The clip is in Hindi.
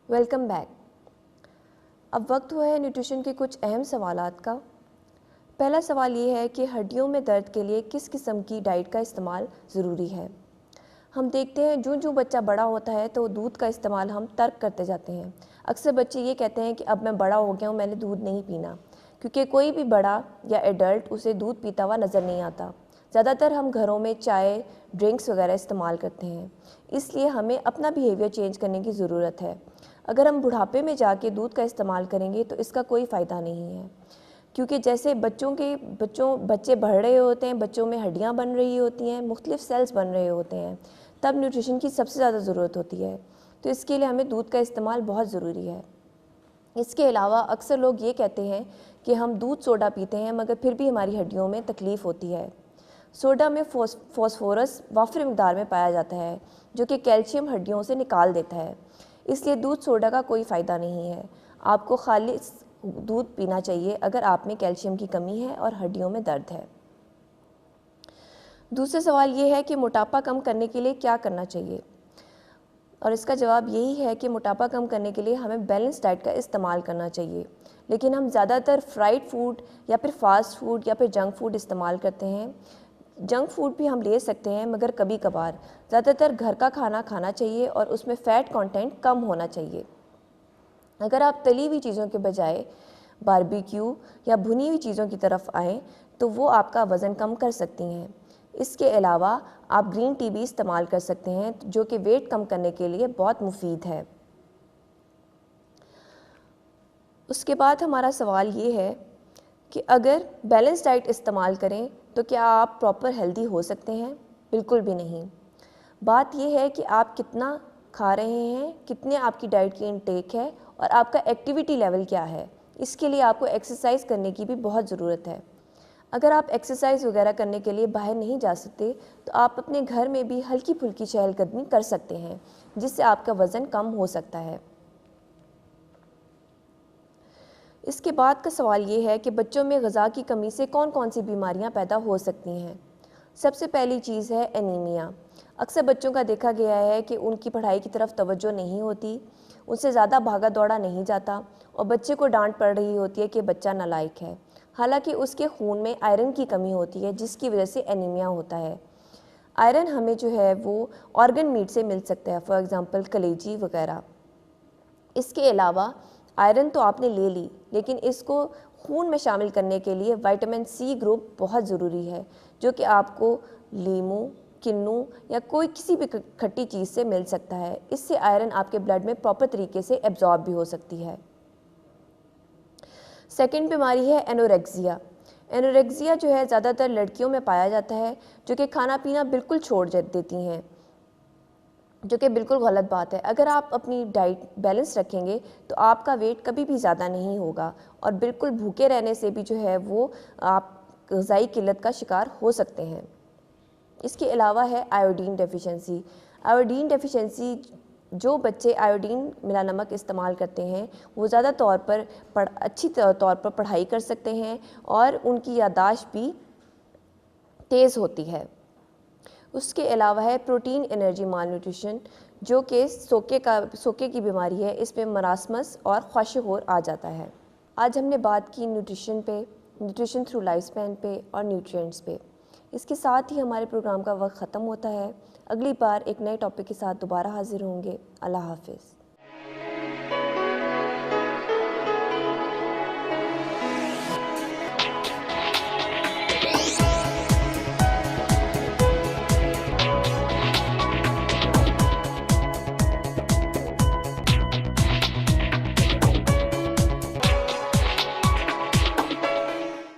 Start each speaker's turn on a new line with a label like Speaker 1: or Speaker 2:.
Speaker 1: Welcome back. अब वक्त हुआ है न्यूट्रिशन के कुछ अहम सवालात का। पहला सवाल ये है कि हड्डियों में दर्द के लिए किस किस्म की डाइट का इस्तेमाल ज़रूरी है। हम देखते हैं जो जो बच्चा बड़ा होता है तो दूध का इस्तेमाल हम तर्क करते जाते हैं। अक्सर बच्चे ये कहते हैं कि अब मैं बड़ा हो गया हूँ, मैंने दूध नहीं पीना, क्योंकि कोई भी बड़ा या एडल्ट उसे दूध पीता हुआ नज़र नहीं आता। ज़्यादातर हम घरों में चाय, ड्रिंक्स वगैरह इस्तेमाल करते हैं, इसलिए हमें अपना बिहेवियर चेंज करने की ज़रूरत है। अगर हम बुढ़ापे में जाके दूध का इस्तेमाल करेंगे तो इसका कोई फ़ायदा नहीं है, क्योंकि जैसे बच्चे बढ़ रहे होते हैं, बच्चों में हड्डियाँ बन रही होती हैं, मुख्तलिफ सेल्स बन रहे होते हैं, तब न्यूट्रिशन की सबसे ज़्यादा ज़रूरत होती है। तो इसके लिए हमें दूध का इस्तेमाल बहुत ज़रूरी है। इसके अलावा अक्सर लोग ये कहते हैं कि हम दूध सोडा पीते हैं मगर फिर भी हमारी हड्डियों में तकलीफ़ होती है। सोडा में फॉस्फोरस वाफिर मिकदार में पाया जाता है, जो कि कैल्शियम हड्डियों से निकाल देता है। इसलिए दूध सोडा का कोई फ़ायदा नहीं है। आपको खालिस दूध पीना चाहिए अगर आप में कैल्शियम की कमी है और हड्डियों में दर्द है। दूसरा सवाल ये है कि मोटापा कम करने के लिए क्या करना चाहिए, और इसका जवाब यही है कि मोटापा कम करने के लिए हमें बैलेंस डाइट का इस्तेमाल करना चाहिए। लेकिन हम ज़्यादातर फ्राइड फूड या फिर फास्ट फूड या फिर जंक फूड इस्तेमाल करते हैं। जंक फूड भी हम ले सकते हैं मगर कभी कभार। ज़्यादातर घर का खाना खाना चाहिए और उसमें फ़ैट कंटेंट कम होना चाहिए। अगर आप तली हुई चीज़ों के बजाय बारबेक्यू या भुनी हुई चीज़ों की तरफ आएँ तो वो आपका वज़न कम कर सकती हैं। इसके अलावा आप ग्रीन टी भी इस्तेमाल कर सकते हैं, जो कि वेट कम करने के लिए बहुत मुफीद है। उसके बाद हमारा सवाल ये है कि अगर बैलेंस डाइट इस्तेमाल करें तो क्या आप प्रॉपर हेल्दी हो सकते हैं? बिल्कुल भी नहीं। बात यह है कि आप कितना खा रहे हैं, कितने आपकी डाइट की इनटेक है और आपका एक्टिविटी लेवल क्या है। इसके लिए आपको एक्सरसाइज करने की भी बहुत ज़रूरत है। अगर आप एक्सरसाइज वगैरह करने के लिए बाहर नहीं जा सकते तो आप अपने घर में भी हल्की फुल्की चहलकदमी कर सकते हैं, जिससे आपका वज़न कम हो सकता है। इसके बाद का सवाल ये है कि बच्चों में ग़िज़ा की कमी से कौन कौन सी बीमारियां पैदा हो सकती हैं। सबसे पहली चीज़ है एनीमिया। अक्सर बच्चों का देखा गया है कि उनकी पढ़ाई की तरफ तवज्जो नहीं होती, उनसे ज़्यादा भागा दौड़ा नहीं जाता और बच्चे को डांट पड़ रही होती है कि बच्चा नालायक है। हालांकि उसके खून में आयरन की कमी होती है, जिसकी वजह से एनीमिया होता है। आयरन हमें जो है वो ऑर्गन मीट से मिल सकता है, फॉर एग्ज़ाम्पल कलेजी वगैरह। इसके अलावा आयरन तो आपने ले ली, लेकिन इसको खून में शामिल करने के लिए विटामिन सी ग्रुप बहुत ज़रूरी है, जो कि आपको लीमू, किन्नू या कोई किसी भी खट्टी चीज़ से मिल सकता है। इससे आयरन आपके ब्लड में प्रॉपर तरीके से एब्जॉर्ब भी हो सकती है। सेकंड बीमारी है एनोरेक्सिया। एनोरेक्सिया जो है ज़्यादातर लड़कियों में पाया जाता है, जो कि खाना पीना बिल्कुल छोड़ देती हैं, जो कि बिल्कुल गलत बात है। अगर आप अपनी डाइट बैलेंस रखेंगे तो आपका वेट कभी भी ज़्यादा नहीं होगा और बिल्कुल भूखे रहने से भी जो है वो आप ग़िज़ाई किल्लत का शिकार हो सकते हैं। इसके अलावा है आयोडीन डेफिशिएंसी। आयोडीन डेफिशिएंसी, जो बच्चे आयोडीन मिला नमक इस्तेमाल करते हैं वो ज़्यादा तौर पर अच्छी तौर पर पढ़ाई कर सकते हैं और उनकी याददाश्त भी तेज़ होती है। उसके अलावा है प्रोटीन एनर्जी माल न्यूट्रिशन, जो कि सोके की बीमारी है। इसमें मरासमस और ख्वाशिहोर आ जाता है। आज हमने बात की न्यूट्रिशन पे, न्यूट्रिशन थ्रू लाइफ स्पैन पे और न्यूट्रिएंट्स पे। इसके साथ ही हमारे प्रोग्राम का वक्त ख़त्म होता है। अगली बार एक नए टॉपिक के साथ दोबारा हाजिर होंगे। अल्लाह हाफिज़।